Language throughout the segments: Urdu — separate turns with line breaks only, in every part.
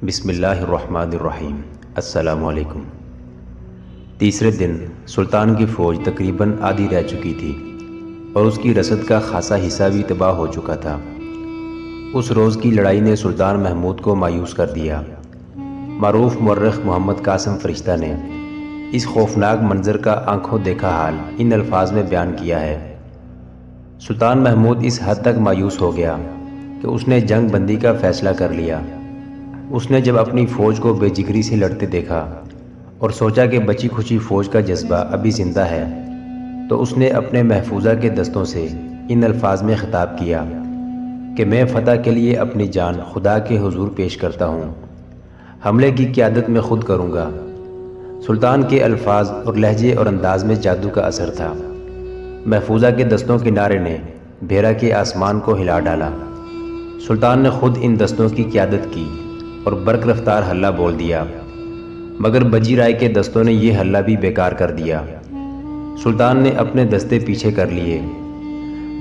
بسم اللہ الرحمن الرحیم۔ السلام علیکم۔ تیسرے دن سلطان کی فوج تقریباً آدھی رہ چکی تھی اور اس کی رسد کا خاصا حصہ بھی تباہ ہو چکا تھا۔ اس روز کی لڑائی نے سلطان محمود کو مایوس کر دیا۔ معروف مورخ محمد قاسم فرشتہ نے اس خوفناک منظر کا آنکھوں دیکھا حال ان الفاظ میں بیان کیا ہے۔ سلطان محمود اس حد تک مایوس ہو گیا کہ اس نے جنگ بندی کا فیصلہ کر لیا۔ اس نے جب اپنی فوج کو بے جگری سے لڑتے دیکھا اور سوچا کہ بچی کھچی فوج کا جذبہ ابھی زندہ ہے، تو اس نے اپنے محفوظہ کے دستوں سے ان الفاظ میں خطاب کیا کہ میں فتح کے لیے اپنی جان خدا کے حضور پیش کرتا ہوں، حملے کی قیادت میں خود کروں گا۔ سلطان کے الفاظ اور لہجے اور انداز میں جادو کا اثر تھا۔ محفوظہ کے دستوں کے نعرے نے بھیرا کے آسمان کو ہلا ڈالا۔ سلطان نے خود ان دستوں کی قیادت کی اور برق رفتار حلہ بول دیا، مگر بجی رائے کے دستوں نے یہ حلہ بھی بیکار کر دیا۔ سلطان نے اپنے دستے پیچھے کر لیے۔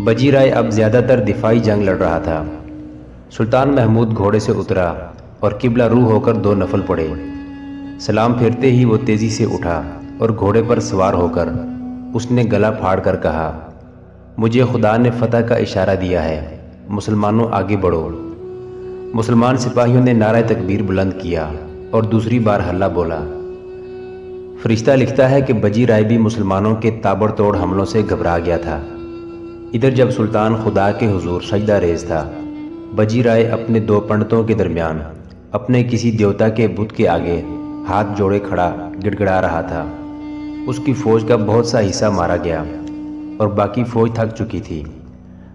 بجی رائے اب زیادہ تر دفاعی جنگ لڑ رہا تھا۔ سلطان محمود گھوڑے سے اترا اور قبلہ رو ہو کر 2 نفل پڑے۔ سلام پھرتے ہی وہ تیزی سے اٹھا اور گھوڑے پر سوار ہو کر اس نے گلا پھاڑ کر کہا، مجھے خدا نے فتح کا اشارہ دیا ہے، مسلمانوں آگے بڑھو۔ مسلمان سپاہیوں نے نعرہ تکبیر بلند کیا اور دوسری بار حلہ بولا۔ فرشتہ لکھتا ہے کہ بجی رائے بھی مسلمانوں کے تابڑ توڑ حملوں سے گھبرا گیا تھا۔ ادھر جب سلطان خدا کے حضور سجدہ ریز تھا، بجی رائے اپنے 2 پنڈتوں کے درمیان اپنے کسی دیوتا کے بت کے آگے ہاتھ جوڑے کھڑا گڑ گڑا رہا تھا۔ اس کی فوج کا بہت سا حصہ مارا گیا اور باقی فوج تھک چکی تھی۔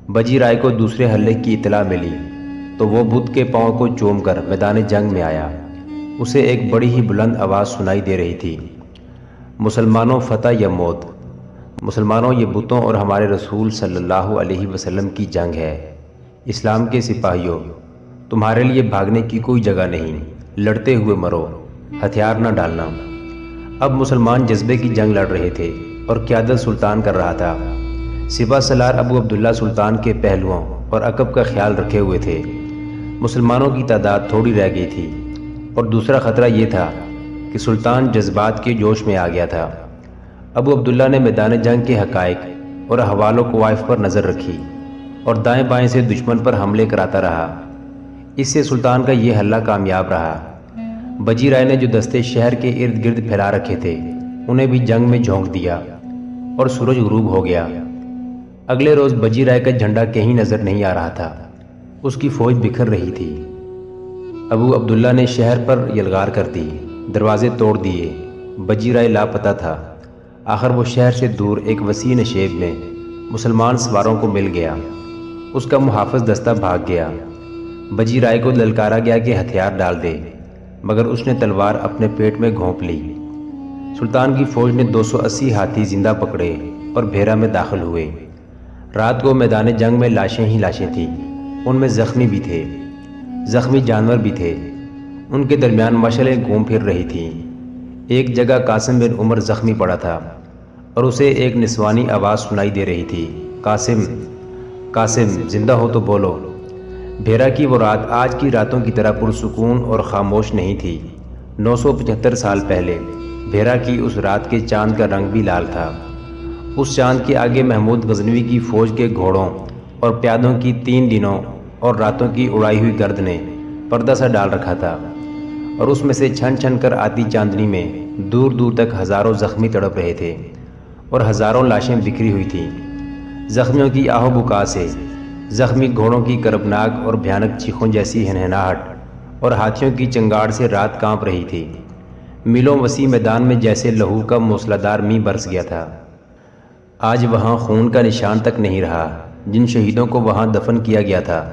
بجی رائے کو دوسرے حملے کی اطلاع ملی تو وہ بت کے پاؤں کو چوم کر میدان جنگ میں آیا۔ اسے ایک بڑی ہی بلند آواز سنائی دے رہی تھی، مسلمانوں فتح یا موت، مسلمانوں یہ بتوں اور ہمارے رسول صلی اللہ علیہ وسلم کی جنگ ہے۔ اسلام کے سپاہیوں، تمہارے لیے بھاگنے کی کوئی جگہ نہیں، لڑتے ہوئے مرو، ہتھیار نہ ڈالنا۔ اب مسلمان جذبے کی جنگ لڑ رہے تھے اور قیادت سلطان کر رہا تھا۔ سپہ سالار ابو عبداللہ سلطان کے پہلوؤں اور عقب کا خیال رکھے ہوئے تھے۔ مسلمانوں کی تعداد تھوڑی رہ گئی تھی اور دوسرا خطرہ یہ تھا کہ سلطان جذبات کے جوش میں آ گیا تھا۔ ابو عبداللہ نے میدان جنگ کے حقائق اور احوال و قوائف پر نظر رکھی اور دائیں بائیں سے دشمن پر حملے کراتا رہا۔ اس سے سلطان کا یہ حملہ کامیاب رہا۔ بجی رائے نے جو دستے شہر کے ارد گرد پھیلا رکھے تھے انہیں بھی جنگ میں جھونک دیا اور سورج غروب ہو گیا۔ اگلے روز بجی رائے کا جھنڈا کہیں نظر نہیں آ رہا تھا، اس کی فوج بکھر رہی تھی۔ ابو عبداللہ نے شہر پر یلغار کر دی، دروازے توڑ دیے۔ بجی رائے لاپتہ تھا۔ آخر وہ شہر سے دور ایک وسیع نشیب میں مسلمان سواروں کو مل گیا۔ اس کا محافظ دستہ بھاگ گیا۔ بجی رائے کو للکارا گیا کہ ہتھیار ڈال دے، مگر اس نے تلوار اپنے پیٹ میں گھونپ لی۔ سلطان کی فوج نے 280 ہاتھی زندہ پکڑے اور بھیرا میں داخل ہوئے۔ رات کو میدان جنگ میں لاشیں ہی لاشیں تھیں، ان میں زخمی بھی تھے، زخمی جانور بھی تھے۔ ان کے درمیان مشعلیں گھوم پھر رہی تھیں۔ ایک جگہ قاسم بن عمر زخمی پڑا تھا اور اسے ایک نسوانی آواز سنائی دے رہی تھی، قاسم قاسم زندہ ہو تو بولو۔ بھیرا کی وہ رات آج کی راتوں کی طرح پرسکون اور خاموش نہیں تھی۔ 975 سال پہلے بھیرا کی اس رات کے چاند کا رنگ بھی لال تھا۔ اس چاند کے آگے محمود غزنوی کی فوج کے گھوڑوں اور پیادوں کی 3 دنوں اور راتوں کی اڑائی ہوئی گرد نے پردہ سا ڈال رکھا تھا، اور اس میں سے چھن چھن کر آتی چاندنی میں دور دور تک ہزاروں زخمی تڑپ رہے تھے اور ہزاروں لاشیں بکھری ہوئی تھیں۔ زخمیوں کی آہ و بکا سے، زخمی گھوڑوں کی کربناک اور بھیانک چیخوں جیسی ہنہناہٹ اور ہاتھیوں کی چنگاڑ سے رات کانپ رہی تھی۔ میلوں وسیع میدان میں جیسے لہو کا موسلادھار میںہ برس گیا تھا۔ آج وہاں خون کا نشان تک نہیں رہا۔ جن شہیدوں کو وہاں دفن کیا گیا تھا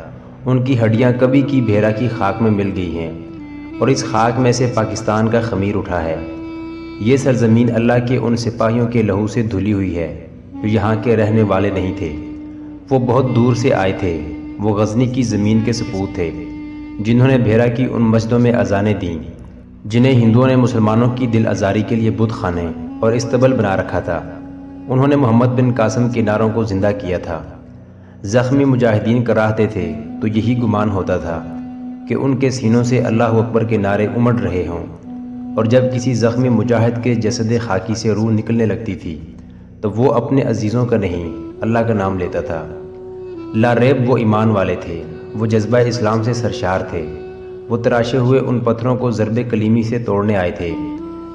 ان کی ہڈیاں کبھی کی بھیرا کی خاک میں مل گئی ہیں، اور اس خاک میں سے پاکستان کا خمیر اٹھا ہے۔ یہ سرزمین اللہ کے ان سپاہیوں کے لہو سے دھلی ہوئی ہے جو یہاں کے رہنے والے نہیں تھے، وہ بہت دور سے آئے تھے۔ وہ غزنی کی زمین کے سپوت تھے جنہوں نے بھیرا کی ان مسجدوں میں اذانیں دیں جنہیں ہندوؤں نے مسلمانوں کی دل آزاری کے لیے بت خانے اور استبل بنا رکھا تھا۔ انہوں نے محمد بن قاسم کے نعروں کو زندہ کیا تھا۔ زخمی مجاہدین کراہتے تھے تو یہی گمان ہوتا تھا کہ ان کے سینوں سے اللہ اکبر کے نعرے امڑ رہے ہوں، اور جب کسی زخمی مجاہد کے جسد خاکی سے روح نکلنے لگتی تھی تو وہ اپنے عزیزوں کا نہیں اللہ کا نام لیتا تھا۔ لا ریب وہ ایمان والے تھے، وہ جذبہ اسلام سے سرشار تھے، وہ تراشے ہوئے ان پتھروں کو ضرب کلیمی سے توڑنے آئے تھے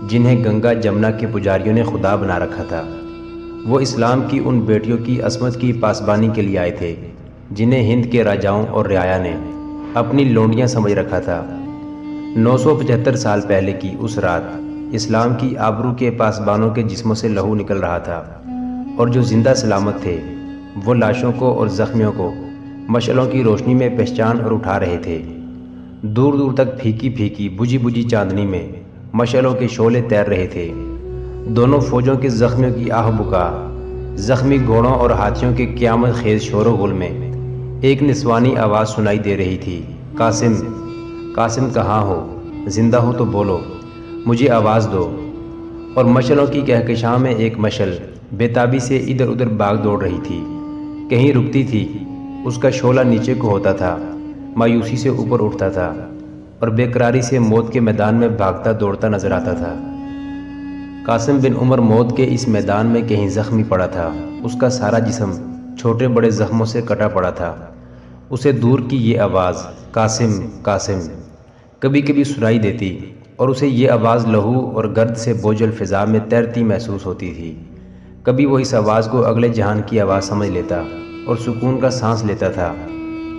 جنہیں گنگا جمنا کے پجاریوں نے خدا بنا رکھا تھا۔ وہ اسلام کی ان بیٹیوں کی عصمت کی پاسبانی کے لیے آئے تھے جنہیں ہند کے راجاؤں اور رعایا نے اپنی لونڈیاں سمجھ رکھا تھا۔ 975 سال پہلے کی اس رات اسلام کی آبرو کے پاسبانوں کے جسموں سے لہو نکل رہا تھا، اور جو زندہ سلامت تھے وہ لاشوں کو اور زخمیوں کو مشعلوں کی روشنی میں پہچان اور اٹھا رہے تھے۔ دور دور تک پھیکی پھیکی بجھی بجھی چاندنی میں مشعلوں کے شعلے تیر رہے تھے۔ دونوں فوجوں کے زخمیوں کی آہ بکا، زخمی گھوڑوں اور ہاتھیوں کے قیامت خیز شور و غل میں ایک نسوانی آواز سنائی دے رہی تھی، قاسم، قاسم کہاں ہو؟ زندہ ہو تو بولو، مجھے آواز دو۔ اور مشعلوں کی کہکشاں میں ایک مشعل بے تابی سے ادھر ادھر بھاگ دوڑ رہی تھی، کہیں رکتی تھی، اس کا شعلہ نیچے کو ہوتا تھا، مایوسی سے اوپر اٹھتا تھا، اور بے قراری سے موت کے میدان میں بھاگتا دوڑتا نظر آتا تھا۔ قاسم بن عمر موت کے اس میدان میں کہیں زخمی پڑا تھا، اس کا سارا جسم چھوٹے بڑے زخموں سے کٹا پڑا تھا۔ اسے دور کی یہ آواز قاسم قاسم کبھی کبھی سنائی دیتی، اور اسے یہ آواز لہو اور گرد سے بوجھل فضا میں تیرتی محسوس ہوتی تھی۔ کبھی وہ اس آواز کو اگلے جہان کی آواز سمجھ لیتا اور سکون کا سانس لیتا تھا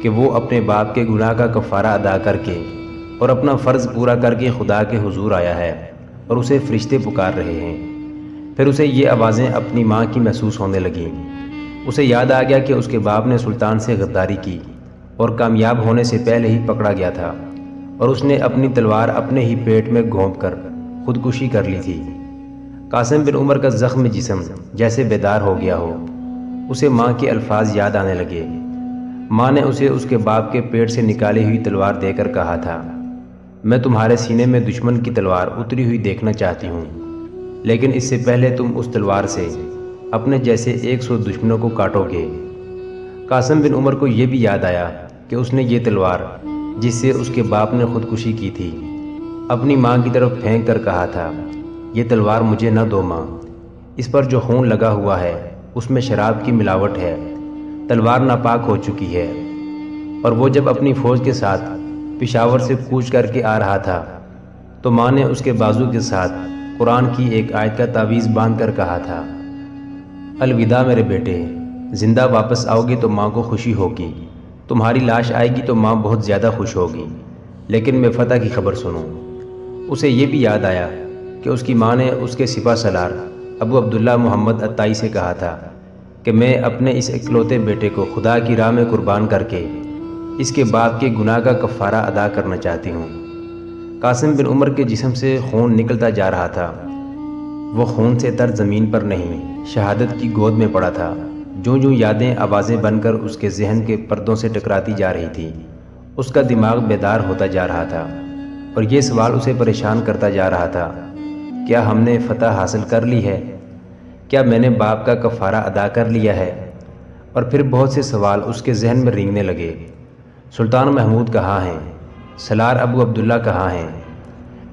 کہ وہ اپنے باپ کے گناہ کا کفارہ ادا کر کے اور اپنا فرض پورا کر کے خدا کے حضور آیا ہے اور اسے فرشتے پکار رہے ہیں۔ پھر اسے یہ آوازیں اپنی ماں کی محسوس ہونے لگیں۔ اسے یاد آ گیا کہ اس کے باپ نے سلطان سے غداری کی اور کامیاب ہونے سے پہلے ہی پکڑا گیا تھا، اور اس نے اپنی تلوار اپنے ہی پیٹ میں گھونپ کر خودکشی کر لی تھی۔ قاسم بن عمر کا زخم جسم جیسے بیدار ہو گیا ہو، اسے ماں کے الفاظ یاد آنے لگے۔ ماں نے اسے اس کے باپ کے پیٹ سے نکالی ہوئی تلوار دے کر کہا تھا، میں تمہارے سینے میں دشمن کی تلوار اتری ہوئی دیکھنا چاہتی ہوں، لیکن اس سے پہلے تم اس تلوار سے اپنے جیسے 100 دشمنوں کو کاٹو گے۔ قاسم بن عمر کو یہ بھی یاد آیا کہ اس نے یہ تلوار جس سے اس کے باپ نے خودکشی کی تھی اپنی ماں کی طرف پھینک کر کہا تھا، یہ تلوار مجھے نہ دو ماں، اس پر جو خون لگا ہوا ہے اس میں شراب کی ملاوٹ ہے، تلوار ناپاک ہو چکی ہے۔ اور وہ جب اپنی فوج کے ساتھ پشاور سے کوچ کر کے آ رہا تھا تو ماں نے اس کے بازو کے ساتھ قرآن کی ایک آیت کا تعویذ باندھ کر کہا تھا، الوداع میرے بیٹے، زندہ واپس آؤ گے تو ماں کو خوشی ہوگی، تمہاری لاش آئے گی تو ماں بہت زیادہ خوش ہوگی، لیکن میں فتح کی خبر سنوں۔ اسے یہ بھی یاد آیا کہ اس کی ماں نے اس کے سپہ سالار ابو عبداللہ محمد عطائی سے کہا تھا کہ میں اپنے اس اکلوتے بیٹے کو خدا کی راہ میں قربان کر کے اس کے باپ کے گناہ کا کفارہ ادا کرنا چاہتی ہوں۔ قاسم بن عمر کے جسم سے خون نکلتا جا رہا تھا، وہ خون سے تر زمین پر نہیں شہادت کی گود میں پڑا تھا۔ جوں جوں یادیں آوازیں بن کر اس کے ذہن کے پردوں سے ٹکراتی جا رہی تھی، اس کا دماغ بیدار ہوتا جا رہا تھا، اور یہ سوال اسے پریشان کرتا جا رہا تھا، کیا ہم نے فتح حاصل کر لی ہے؟ کیا میں نے باپ کا کفارہ ادا کر لیا ہے؟ اور پھر بہت سے سوال اس کے ذہن میں رینگنے لگے۔ سلطان محمود کہاں ہیں؟ سالار ابو عبداللہ کہاں ہیں؟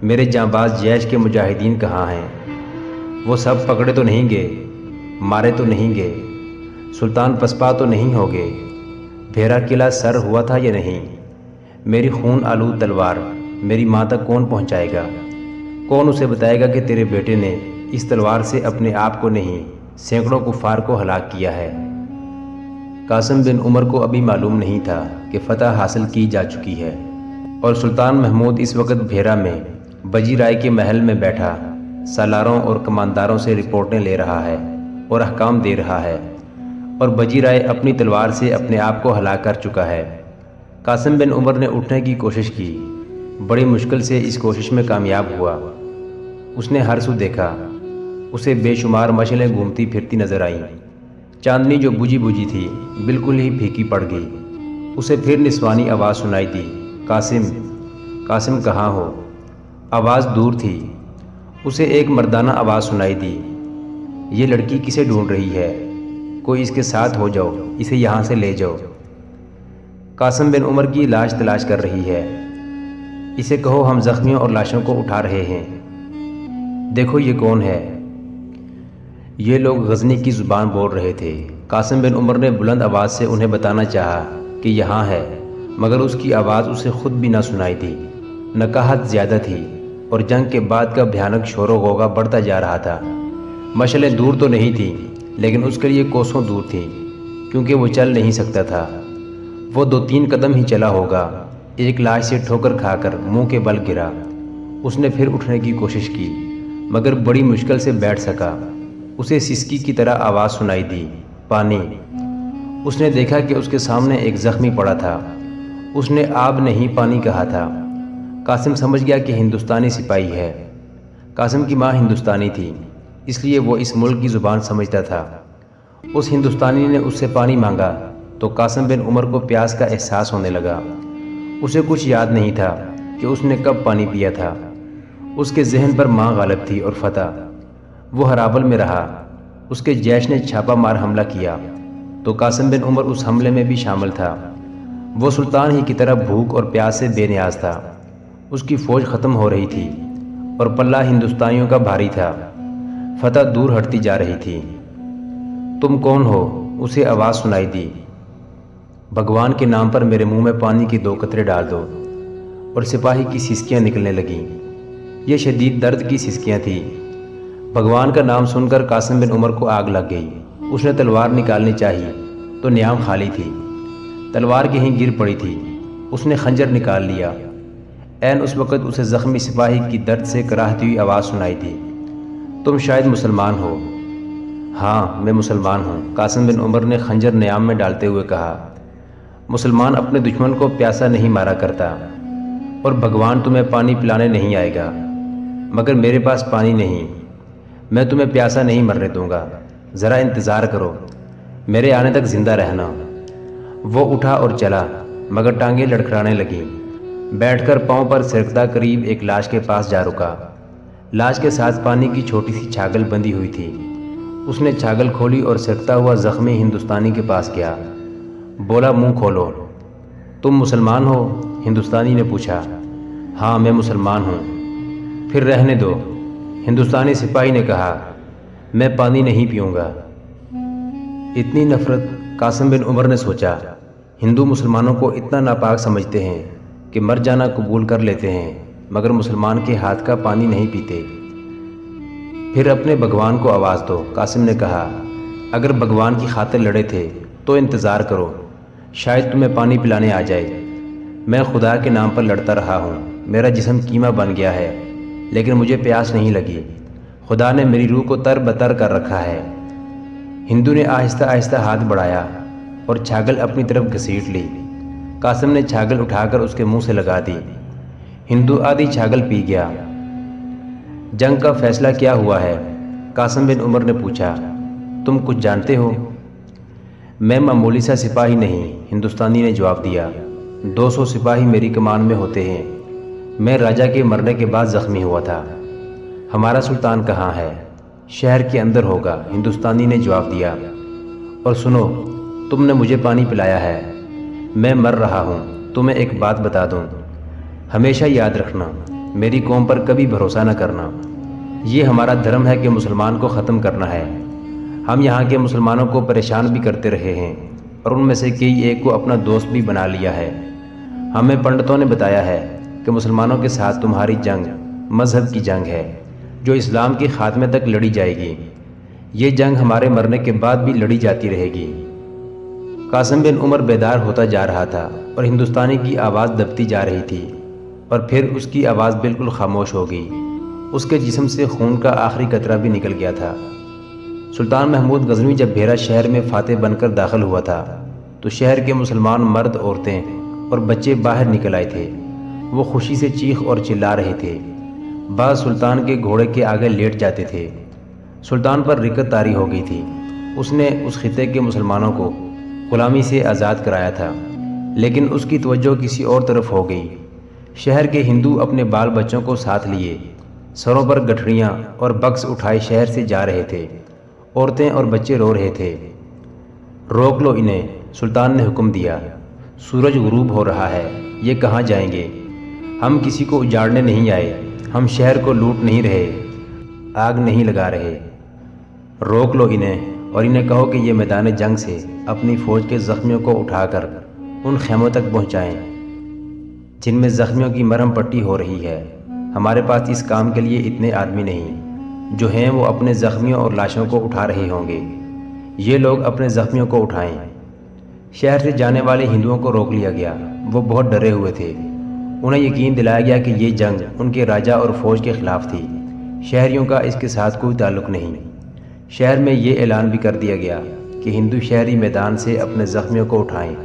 میرے جانباز جیش کے مجاہدین کہاں ہیں؟ وہ سب پکڑے تو نہیں گئے، مارے تو نہیں گئے، سلطان پسپا تو نہیں ہو گئے، بھیرا قلعہ سر ہوا تھا یا نہیں؟ میری خون آلود تلوار میری ماں تک کون پہنچائے گا؟ کون اسے بتائے گا کہ تیرے بیٹے نے اس تلوار سے اپنے آپ کو نہیں سینکڑوں کفار کو ہلاک کیا ہے؟ قاسم بن عمر کو ابھی معلوم نہیں تھا کہ فتح حاصل کی جا چکی ہے، اور سلطان محمود اس وقت بھیرا میں بجی رائے کے محل میں بیٹھا سالاروں اور کمانداروں سے رپورٹیں لے رہا ہے اور احکام دے رہا ہے، اور بجی رائے اپنی تلوار سے اپنے آپ کو ہلاک کر چکا ہے۔ قاسم بن عمر نے اٹھنے کی کوشش کی، بڑی مشکل سے اس کوشش میں کامیاب ہوا۔ اس نے ہر سو دیکھا، اسے بے شمار مشعلیں گھومتی پھرتی نظر آئیں، چاندنی جو بجھی بجھی تھی بالکل ہی پھیکی پڑ گئی۔ اسے پھر نسوانی آواز سنائی دی، قاسم، قاسم کہاں ہو؟ آواز دور تھی۔ اسے ایک مردانہ آواز سنائی دی، یہ لڑکی کسے ڈھونڈ رہی ہے؟ کوئی اس کے ساتھ ہو جاؤ، اسے یہاں سے لے جاؤ۔ قاسم بن عمر کی لاش تلاش کر رہی ہے، اسے کہو ہم زخمیوں اور لاشوں کو اٹھا رہے ہیں۔ دیکھو یہ کون ہے؟ یہ لوگ غزنی کی زبان بول رہے تھے۔ قاسم بن عمر نے بلند آواز سے انہیں بتانا چاہا کہ یہاں ہے، مگر اس کی آواز اسے خود بھی نہ سنائی دی۔ نقاہت زیادہ تھی اور جنگ کے بعد کا بھیانک شور و غوغا بڑھتا جا رہا تھا۔ مشعلیں دور تو نہیں تھیں، لیکن اس کے لیے کوسوں دور تھیں، کیونکہ وہ چل نہیں سکتا تھا۔ وہ 2-3 قدم ہی چلا ہوگا، ایک لاش سے ٹھوکر کھا کر منہ کے بل گرا۔ اس نے پھر اٹھنے کی کوشش کی، مگر بڑی مشکل سے بیٹھ سکا۔ اسے سسکی کی طرح آواز سنائی دی، پانی۔ اس نے دیکھا کہ اس کے سامنے ایک زخمی پڑا تھا۔ اس نے آب نہیں پانی کہا تھا۔ قاسم سمجھ گیا کہ ہندوستانی سپاہی ہے۔ قاسم کی ماں ہندوستانی تھی، اس لیے وہ اس ملک کی زبان سمجھتا تھا۔ اس ہندوستانی نے اس سے پانی مانگا تو قاسم بن عمر کو پیاس کا احساس ہونے لگا۔ اسے کچھ یاد نہیں تھا کہ اس نے کب پانی پیا تھا۔ اس کے ذہن پر ماں غالب تھی اور فتح۔ وہ ہرابل میں رہا۔ اس کے جیش نے چھاپا مار حملہ کیا تو قاسم بن عمر اس حملے میں بھی شامل تھا۔ وہ سلطان ہی کی طرح بھوک اور پیاس سے بے نیاز تھا۔ اس کی فوج ختم ہو رہی تھی اور پلہ ہندوستانیوں کا بھاری تھا۔ فتح دور ہٹتی جا رہی تھی۔ تم کون ہو؟ اسے آواز سنائی دی۔ بھگوان کے نام پر میرے منہ میں پانی کے 2 قطرے ڈال دو۔ اور سپاہی کی سسکیاں نکلنے لگیں۔ یہ شدید درد کی سسکیاں تھیں۔ بھگوان کا نام سن کر قاسم بن عمر کو آگ لگ گئی۔ اس نے تلوار نکالنی چاہی تو نیام خالی تھی۔ تلوار کہیں گر پڑی تھی۔ اس نے خنجر نکال لیا۔ عین اس وقت اسے زخمی سپاہی کی درد سے کراہتی ہوئی آواز سنائی دی، تم شاید مسلمان ہو؟ ہاں میں مسلمان ہوں، قاسم بن عمر نے خنجر نیام میں ڈالتے ہوئے کہا۔ مسلمان اپنے دشمن کو پیاسا نہیں مارا کرتا، اور بھگوان تمہیں پانی پلانے نہیں آئے گا، مگر میرے پاس پانی نہیں، میں تمہیں پیاسا نہیں مرنے دوں گا، ذرا انتظار کرو، میرے آنے تک زندہ رہنا۔ وہ اٹھا اور چلا، مگر ٹانگیں لڑکھڑانے لگیں۔ بیٹھ کر پاؤں پر سرکتا قریب ایک لاش کے پاس جا رکا۔ لاش کے ساتھ پانی کی چھوٹی سی چھاگل بندھی ہوئی تھی۔ اس نے چھاگل کھولی اور سرکتا ہوا زخمی ہندوستانی کے پاس گیا۔ بولا منہ کھولو۔ تم مسلمان ہو؟ ہندوستانی نے پوچھا۔ ہاں میں مسلمان ہوں۔ پھر رہنے دو، ہندوستانی سپاہی نے کہا، میں پانی نہیں پیوں گا۔ اتنی نفرت؟ قاسم بن عمر نے سوچا، ہندو مسلمانوں کو اتنا ناپاک سمجھتے ہیں کہ مر جانا قبول کر لیتے ہیں، مگر مسلمان کے ہاتھ کا پانی نہیں پیتے۔ پھر اپنے بھگوان کو آواز دو، قاسم نے کہا، اگر بھگوان کی خاطر لڑے تھے تو انتظار کرو، شاید تمہیں پانی پلانے آ جائے۔ میں خدا کے نام پر لڑتا رہا ہوں، میرا جسم کیما بن گیا ہے، لیکن مجھے پیاس نہیں لگی، خدا نے میری روح کو تر بتر کر رکھا ہے۔ ہندو نے آہستہ آہستہ ہاتھ بڑھایا اور چھاگل اپنی طرف گھسیٹ لی۔ قاسم نے چھاگل اٹھا کر اس کے منہ سے لگا دی۔ ہندو آدھی چھاگل پی گیا۔ جنگ کا فیصلہ کیا ہوا ہے؟ قاسم بن عمر نے پوچھا۔ تم کچھ جانتے ہو؟ میں معمولی سا سپاہی نہیں، ہندوستانی نے جواب دیا، 200 سپاہی میری کمان میں ہوتے ہیں، میں راجہ کے مرنے کے بعد زخمی ہوا تھا۔ ہمارا سلطان کہاں ہے؟ شہر کے اندر ہوگا، ہندوستانی نے جواب دیا۔ اور سنو، تم نے مجھے پانی پلایا ہے، میں مر رہا ہوں، تمہیں ایک بات بتا دوں، ہمیشہ یاد رکھنا، میری قوم پر کبھی بھروسہ نہ کرنا، یہ ہمارا دھرم ہے کہ مسلمان کو ختم کرنا ہے۔ ہم یہاں کے مسلمانوں کو پریشان بھی کرتے رہے ہیں اور ان میں سے کئی ایک کو اپنا دوست بھی بنا لیا ہے۔ ہمیں پنڈتوں نے بتایا ہے کہ مسلمانوں کے ساتھ تمہاری جنگ مذہب کی جنگ ہے جو اسلام کے خاتمے تک لڑی جائے گی۔ یہ جنگ ہمارے مرنے کے بعد بھی لڑی جاتی رہے گی۔ قاسم بن عمر بیدار ہوتا جا رہا تھا اور ہندوستانی کی آواز دبتی جا رہی تھی، اور پھر اس کی آواز بالکل خاموش ہو گئی۔ اس کے جسم سے خون کا آخری قطرہ بھی نکل گیا تھا۔ سلطان محمود غزنوی جب بھیرا شہر میں فاتح بن کر داخل ہوا تھا تو شہر کے مسلمان مرد، عورتیں اور بچے باہر نکل آئے تھے۔ وہ خوشی سے چیخ اور چلا رہے تھے۔ بعض سلطان کے گھوڑے کے آگے لیٹ جاتے تھے۔ سلطان پر رکت طاری ہو گئی تھی۔ اس نے اس خطے کے مسلمانوں کو غلامی سے آزاد کرایا تھا، لیکن اس کی توجہ کسی اور طرف ہو گئی۔ شہر کے ہندو اپنے بال بچوں کو ساتھ لیے سروں پر گٹھڑیاں اور بکس اٹھائے شہر سے جا رہے تھے۔ عورتیں اور بچے رو رہے تھے۔ روک لو انہیں، سلطان نے حکم دیا، سورج غروب ہو رہا ہے، یہ کہاں جائیں گے؟ ہم کسی کو اجاڑنے نہیں آئے، ہم شہر کو لوٹ نہیں رہے، آگ نہیں لگا رہے۔ روک لو انہیں اور انہیں کہو کہ یہ میدان جنگ سے اپنی فوج کے زخمیوں کو اٹھا کر ان خیموں تک پہنچائیں جن میں زخمیوں کی مرہم پٹی ہو رہی ہے۔ ہمارے پاس اس کام کے لیے اتنے آدمی نہیں، جو ہیں وہ اپنے زخمیوں اور لاشوں کو اٹھا رہے ہوں گے۔ یہ لوگ اپنے زخمیوں کو اٹھائیں۔ شہر سے جانے والے ہندوؤں کو روک لیا گیا، وہ بہت ڈرے ہوئے تھے۔ انہیں یقین دلایا گیا کہ یہ جنگ ان کے راجا اور فوج کے خلاف تھی، شہریوں کا اس کے ساتھ کوئی تعلق نہیں۔ شہر میں یہ اعلان بھی کر دیا گیا کہ ہندو شہری میدان سے اپنے زخمیوں کو اٹھائیں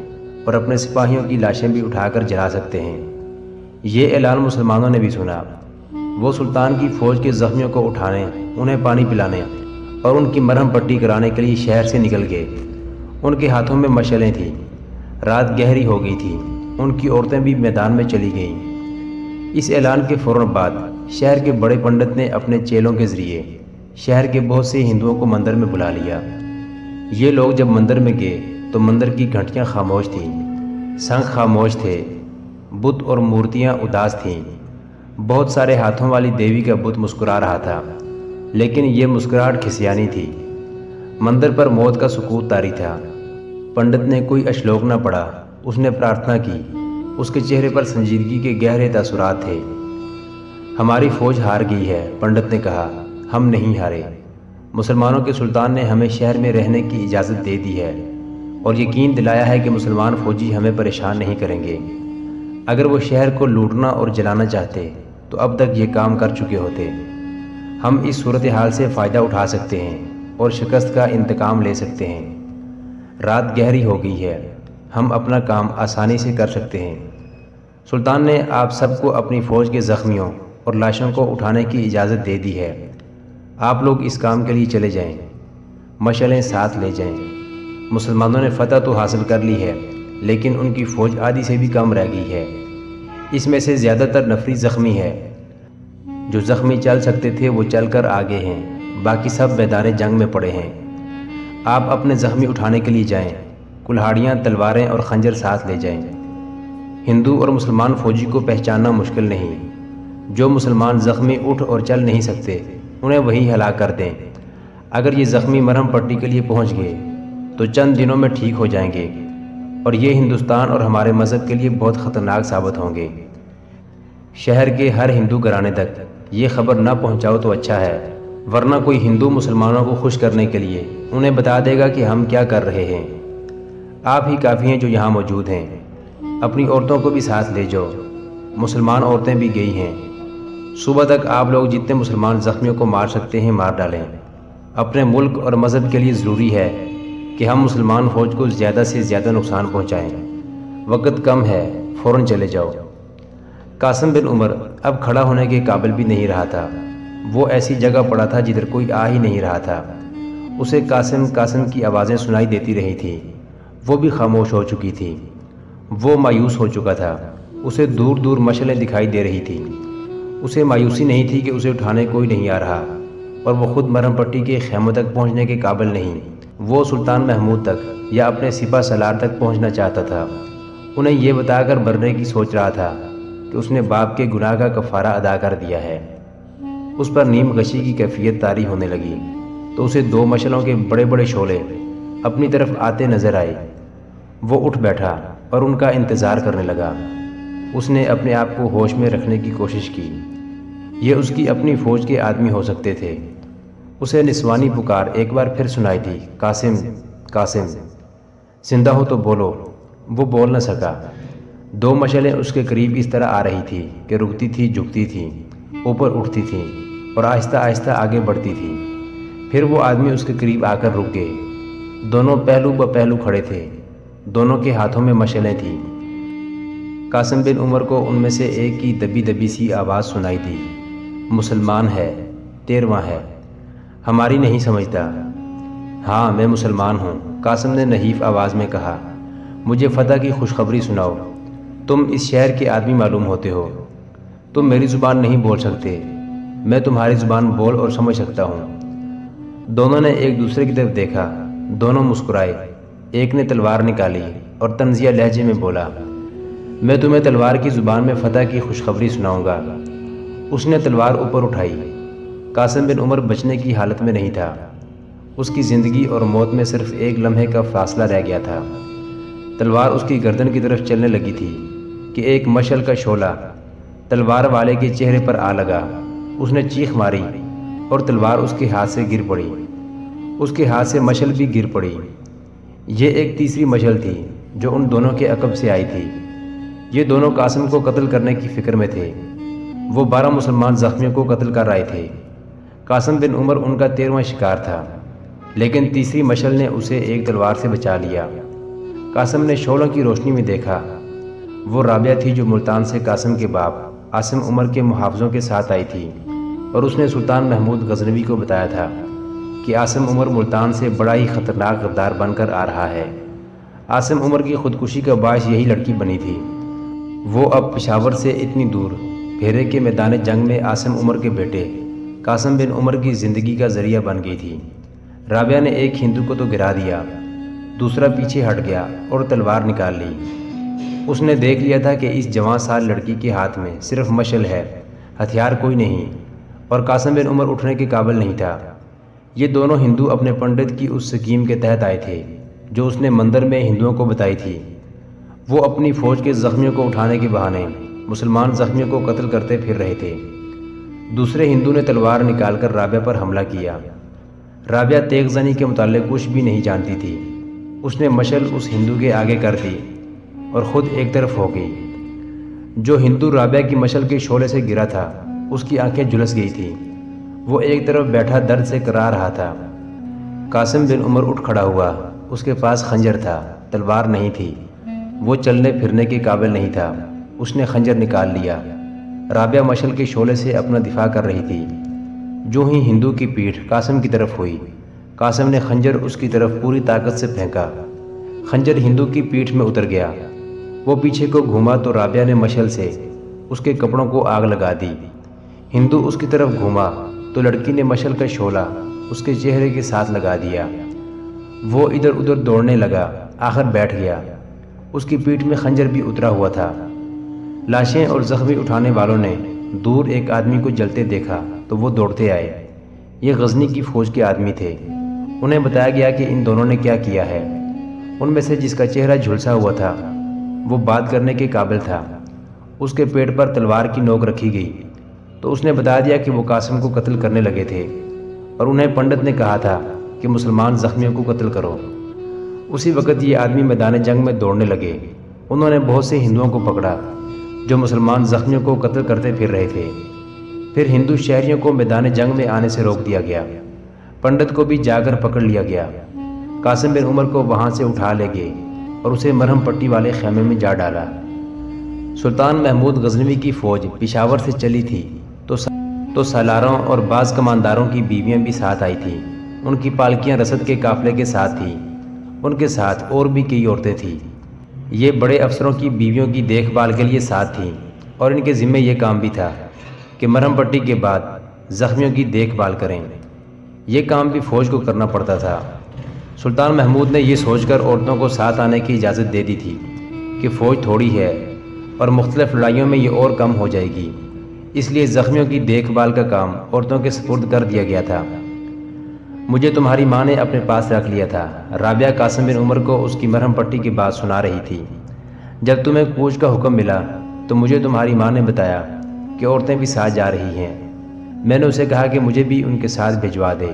اور اپنے سپاہیوں کی لاشیں بھی اٹھا کر جلا سکتے ہیں۔ یہ اعلان مسلمانوں نے بھی سنا۔ وہ سلطان کی فوج کے زخمیوں کو اٹھانے، انہیں پانی پلانے اور ان کی مرہم پٹی کرانے کے لیے شہر سے نکل گئے۔ ان کے ہاتھوں میں مشعلیں تھیں۔ رات گہری ہو گئی تھی، ان کی عورتیں بھی میدان میں چلی گئیں۔ اس اعلان کے فوراً بعد شہر کے بڑے پنڈت نے اپنے چیلوں کے ذریعے شہر کے بہت سے ہندوؤں کو مندر میں بلا لیا۔ یہ لوگ جب مندر میں گئے تو مندر کی گھنٹیاں خاموش تھیں، سنگ خاموش تھے، بت اور مورتیاں اداس تھیں۔ بہت سارے ہاتھوں والی دیوی کا بت مسکرا رہا تھا، لیکن یہ مسکراہٹ کھسیانی تھی۔ مندر پر موت کا سکوت طاری تھا۔ پنڈت نے کوئی اشلوک نہ پڑھا، اس نے پرارتھنا کی۔ اس کے چہرے پر سنجیدگی کے گہرے تاثرات تھے۔ ہماری فوج ہار گئی ہے، پنڈت نے کہا، ہم نہیں ہارے۔ مسلمانوں کے سلطان نے ہمیں شہر میں رہنے کی اجازت دے دی ہے اور یقین دلایا ہے کہ مسلمان فوجی ہمیں پریشان نہیں کریں گے۔ اگر وہ شہر کو لوٹنا اور جلانا چاہتے تو اب تک یہ کام کر چکے ہوتے۔ ہم اس صورتحال سے فائدہ اٹھا سکتے ہیں اور شکست کا انتقام لے سکتے ہیں۔ رات گہری ہو گئی ہے، ہم اپنا کام آسانی سے کر سکتے ہیں۔ سلطان نے آپ سب کو اپنی فوج کے زخمیوں اور لاشوں کو اٹھانے کی اجازت دے دی ہے۔ آپ لوگ اس کام کے لیے چلے جائیں، مشعلیں ساتھ لے جائیں۔ مسلمانوں نے فتح تو حاصل کر لی ہے، لیکن ان کی فوج آدھی سے بھی کم رہ گئی ہے۔ اس میں سے زیادہ تر نفری زخمی ہے۔ جو زخمی چل سکتے تھے وہ چل کر آگے ہیں، باقی سب میدان جنگ میں پڑے ہیں۔ آپ اپنے زخمی اٹھانے کے لیے جائیں، کلہاڑیاں، تلواریں اور خنجر ساتھ لے جائیں۔ ہندو اور مسلمان فوجی کو پہچاننا مشکل نہیں۔ جو مسلمان زخمی اٹھ اور چل نہیں سکتے انہیں وہیں ہلاک کر دیں۔ اگر یہ زخمی مرہم پٹی کے لیے پہنچ گئے تو چند دنوں میں ٹھیک ہو جائیں گے اور یہ ہندوستان اور ہمارے مذہب کے لیے بہت خطرناک ثابت ہوں گے۔ شہر کے ہر ہندو گھرانے تک یہ خبر نہ پہنچاؤ تو اچھا ہے، ورنہ کوئی ہندو مسلمانوں کو خوش کرنے کے لیے انہیں بتا دے گا کہ ہم کیا کر رہے ہیں۔ آپ ہی کافی ہیں جو یہاں موجود ہیں، اپنی عورتوں کو بھی ساتھ لے جاؤ۔ مسلمان عورتیں بھی گئی ہیں۔ صبح تک آپ لوگ جتنے مسلمان زخمیوں کو مار سکتے ہیں مار ڈالیں۔ اپنے ملک اور مذہب کے لیے ضروری ہے کہ ہم مسلمان فوج کو زیادہ سے زیادہ نقصان پہنچائیں۔ وقت کم ہے، فوراً چلے جاؤ۔ قاسم بن عمر اب کھڑا ہونے کے قابل بھی نہیں رہا تھا۔ وہ ایسی جگہ پڑا تھا جدھر کوئی آ ہی نہیں رہا تھا۔ اسے قاسم قاسم کی آوازیں سنائی دیتی رہی تھیں۔ وہ بھی خاموش ہو چکی تھی۔ وہ مایوس ہو چکا تھا۔ اسے دور دور مشعلیں دکھائی دے رہی تھیں۔ اسے مایوسی نہیں تھی کہ اسے اٹھانے کوئی نہیں آ رہا اور وہ خود مرہم پٹی کے خیموں تک پہنچنے کے قابل نہیں۔ وہ سلطان محمود تک یا اپنے سپہ سالار تک پہنچنا چاہتا تھا۔ انہیں یہ بتا کر مرنے کی سوچ رہا تھا کہ اس نے باپ کے گناہ کا کفارہ ادا کر دیا ہے۔ اس پر نیم غشی کی کیفیت طاری ہونے لگی تو اسے دو مشعلوں کے بڑے بڑے شعلے اپنی طرف آتے نظر آئے۔ وہ اٹھ بیٹھا اور ان کا انتظار کرنے لگا۔ اس نے اپنے آپ کو ہوش میں رکھنے کی کوشش کی۔ یہ اس کی اپنی فوج کے آدمی ہو سکتے تھے۔ اسے نسوانی پکار ایک بار پھر سنائی دی، قاسم قاسم، زندہ ہو تو بولو۔ وہ بول نہ سکا۔ دو مشعلیں اس کے قریب اس طرح آ رہی تھی کہ رکتی تھی، جھکتی تھیں، اوپر اٹھتی تھیں اور آہستہ آہستہ آگے بڑھتی تھیں۔ پھر وہ آدمی اس کے قریب آ کر رک گئے۔ دونوں پہلو بہ پہلو کھڑے تھے، دونوں کے ہاتھوں میں مشعلیں تھیں۔ قاسم بن عمر کو ان میں سے ایک کی دبی دبی سی آواز سنائی دی، مسلمان ہے، 13واں ہے، ہماری نہیں سمجھتا۔ ہاں میں مسلمان ہوں، قاسم نے نحیف آواز میں کہا، مجھے فتح کی خوشخبری سناؤ۔ تم اس شہر کے آدمی معلوم ہوتے ہو، تم میری زبان نہیں بول سکتے، میں تمہاری زبان بول اور سمجھ سکتا ہوں۔ دونوں نے ایک دوسرے کی طرف دیکھا، دونوں مسکرائے۔ ایک نے تلوار نکالی اور طنزیہ لہجے میں بولا، میں تمہیں تلوار کی زبان میں فتح کی خوشخبری سناؤں گا۔ اس نے تلوار اوپر اٹھائی۔ قاسم بن عمر بچنے کی حالت میں نہیں تھا۔ اس کی زندگی اور موت میں صرف ایک لمحے کا فاصلہ رہ گیا تھا۔ تلوار اس کی گردن کی طرف چلنے لگی تھی کہ ایک مشعل کا شعلہ تلوار والے کے چہرے پر آ لگا۔ اس نے چیخ ماری اور تلوار اس کے ہاتھ سے گر پڑی۔ اس کے ہاتھ سے مشعل بھی گر پڑی۔ یہ ایک تیسری مشعل تھی جو ان دونوں کے عقب سے آئی تھی۔ یہ دونوں قاسم کو قتل کرنے کی فکر میں تھے۔ وہ 12 مسلمان زخمیوں کو قتل کر آئے تھے۔ قاسم بن عمر ان کا 13واں شکار تھا، لیکن تیسری مشعل نے اسے ایک تلوار سے بچا لیا۔ قاسم نے شعلوں کی روشنی میں دیکھا۔ وہ رابعہ تھی جو ملتان سے قاسم کے باپ عاصم عمر کے محافظوں کے ساتھ آئی تھی، اور اس نے سلطان محمود غزنوی کو بتایا تھا کہ عاصم عمر ملتان سے بڑا ہی خطرناک غدار بن کر آ رہا ہے۔ عاصم عمر کی خودکشی کا باعث یہی لڑکی بنی تھی۔ وہ اب پشاور سے اتنی دور بھیرے کے میدان جنگ میں عاصم عمر کے بیٹے قاسم بن عمر کی زندگی کا ذریعہ بن گئی تھی۔ رابعہ نے ایک ہندو کو تو گرا دیا، دوسرا پیچھے ہٹ گیا اور تلوار نکال لی۔ اس نے دیکھ لیا تھا کہ اس جوان سال لڑکی کے ہاتھ میں صرف مشعل ہے، ہتھیار کوئی نہیں، اور قاسم بن عمر اٹھنے کے قابل نہیں تھا۔ یہ دونوں ہندو اپنے پنڈت کی اس سکیم کے تحت آئے تھے جو اس نے مندر میں ہندوؤں کو بتائی تھی۔ وہ اپنی فوج کے زخمیوں کو اٹھانے کے بہانے مسلمان زخمیوں کو قتل کرتے پھر رہے تھے۔ دوسرے ہندو نے تلوار نکال کر رابعہ پر حملہ کیا۔ رابعہ تیغ زنی کے متعلق کچھ بھی نہیں جانتی تھی۔ اس نے مشعل اس ہندو کے آگے کر دی اور خود ایک طرف ہو گئی۔ جو ہندو رابعہ کی مشعل کے شعلے سے گرا تھا اس کی آنکھیں جھلس گئی تھیں۔ وہ ایک طرف بیٹھا درد سے کرا رہا تھا۔ قاسم بن عمر اٹھ کھڑا ہوا۔ اس کے پاس خنجر تھا، تلوار نہیں تھی۔ وہ چلنے پھرنے کے قابل نہیں تھا۔ اس نے خنجر نکال لیا۔ رابعہ مشعل کے شعلے سے اپنا دفاع کر رہی تھی۔ جو ہی ہندو کی پیٹھ قاسم کی طرف ہوئی، قاسم نے خنجر اس کی طرف پوری طاقت سے پھینکا۔ خنجر ہندو کی پیٹھ میں اتر گیا۔ وہ پیچھے کو گھوما تو رابعہ نے مشعل سے اس کے کپڑوں کو آگ لگا دی۔ ہندو اس کی طرف گھوما تو لڑکی نے مشعل کا شعلہ اس کے چہرے کے ساتھ لگا دیا۔ وہ ادھر ادھر دوڑنے لگا، آخر بیٹھ گیا۔ اس کی پیٹھ میں خنجر بھی اترا ہوا تھا۔ لاشیں اور زخمی اٹھانے والوں نے دور ایک آدمی کو جلتے دیکھا تو وہ دوڑتے آئے۔ یہ غزنی کی فوج کے آدمی تھے۔ انہیں بتایا گیا کہ ان دونوں نے کیا کیا ہے۔ ان میں سے جس کا چہرہ جھلسا ہوا تھا وہ بات کرنے کے قابل تھا۔ اس کے پیٹ پر تلوار کی نوک رکھی گئی تو اس نے بتا دیا کہ وہ قاسم کو قتل کرنے لگے تھے، اور انہیں پنڈت نے کہا تھا کہ مسلمان زخمیوں کو قتل کرو۔ اسی وقت یہ آدمی میدان جنگ میں دوڑنے لگے۔ انہوں نے بہت سے ہندوؤں کو پکڑا جو مسلمان زخمیوں کو قتل کرتے پھر رہے تھے۔ پھر ہندو شہریوں کو میدان جنگ میں آنے سے روک دیا گیا۔ پنڈت کو بھی جا کر پکڑ لیا گیا۔ قاسم بن عمر کو وہاں سے اٹھا لے گئے اور اسے مرہم پٹی والے خیمے میں جا ڈالا۔ سلطان محمود غزنوی کی فوج پشاور سے چلی تھی تو سالاروں اور بعض کمانداروں کی بیویاں بھی ساتھ آئی تھیں۔ ان کی پالکیاں رسد کے قافلے کے ساتھ تھیں۔ ان کے ساتھ اور بھی کئی عورتیں تھیں۔ یہ بڑے افسروں کی بیویوں کی دیکھ بھال کے لیے ساتھ تھیں، اور ان کے ذمے یہ کام بھی تھا کہ مرہم پٹی کے بعد زخمیوں کی دیکھ بھال کریں۔ یہ کام بھی فوج کو کرنا پڑتا تھا۔ سلطان محمود نے یہ سوچ کر عورتوں کو ساتھ آنے کی اجازت دے دی تھی کہ فوج تھوڑی ہے اور مختلف لڑائیوں میں یہ اور کم ہو جائے گی، اس لیے زخمیوں کی دیکھ بھال کا کام عورتوں کے سپرد کر دیا گیا تھا۔ مجھے تمہاری ماں نے اپنے پاس رکھ لیا تھا۔ رابعہ قاسم بن عمر کو اس کی مرہم پٹی کی بات سنا رہی تھی۔ جب تمہیں کوچ کا حکم ملا تو مجھے تمہاری ماں نے بتایا کہ عورتیں بھی ساتھ جا رہی ہیں۔ میں نے اسے کہا کہ مجھے بھی ان کے ساتھ بھجوا دے۔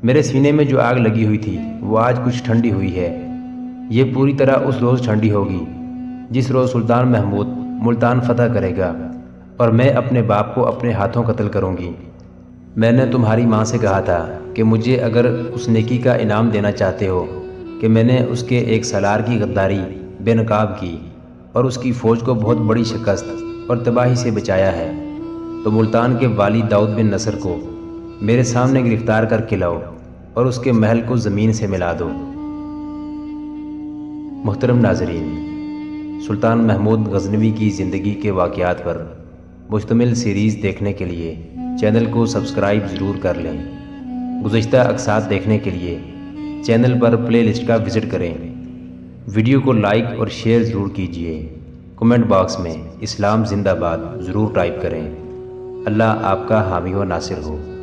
میرے سینے میں جو آگ لگی ہوئی تھی وہ آج کچھ ٹھنڈی ہوئی ہے۔ یہ پوری طرح اس روز ٹھنڈی ہوگی جس روز سلطان محمود ملتان فتح کرے گا، اور میں اپنے باپ کو اپنے ہاتھوں قتل کروں گی۔ میں نے تمہاری ماں سے کہا تھا کہ مجھے اگر اس نیکی کا انعام دینا چاہتے ہو کہ میں نے اس کے ایک سالار کی غداری بے نقاب کی اور اس کی فوج کو بہت بڑی شکست اور تباہی سے بچایا ہے، تو ملتان کے والی داؤد بن نصر کو میرے سامنے گرفتار کر کے لاؤ اور اس کے محل کو زمین سے ملا دو۔ محترم ناظرین، سلطان محمود غزنوی کی زندگی کے واقعات پر مشتمل سیریز دیکھنے کے لیے چینل کو سبسکرائب ضرور کر لیں۔ گزشتہ اقساط دیکھنے کے لیے چینل پر پلے لسٹ کا وزٹ کریں۔ ویڈیو کو لائک اور شیئر ضرور کیجیے۔ کمنٹ باکس میں اسلام زندہ باد ضرور ٹائپ کریں۔ اللہ آپ کا حامی و ناصر ہو۔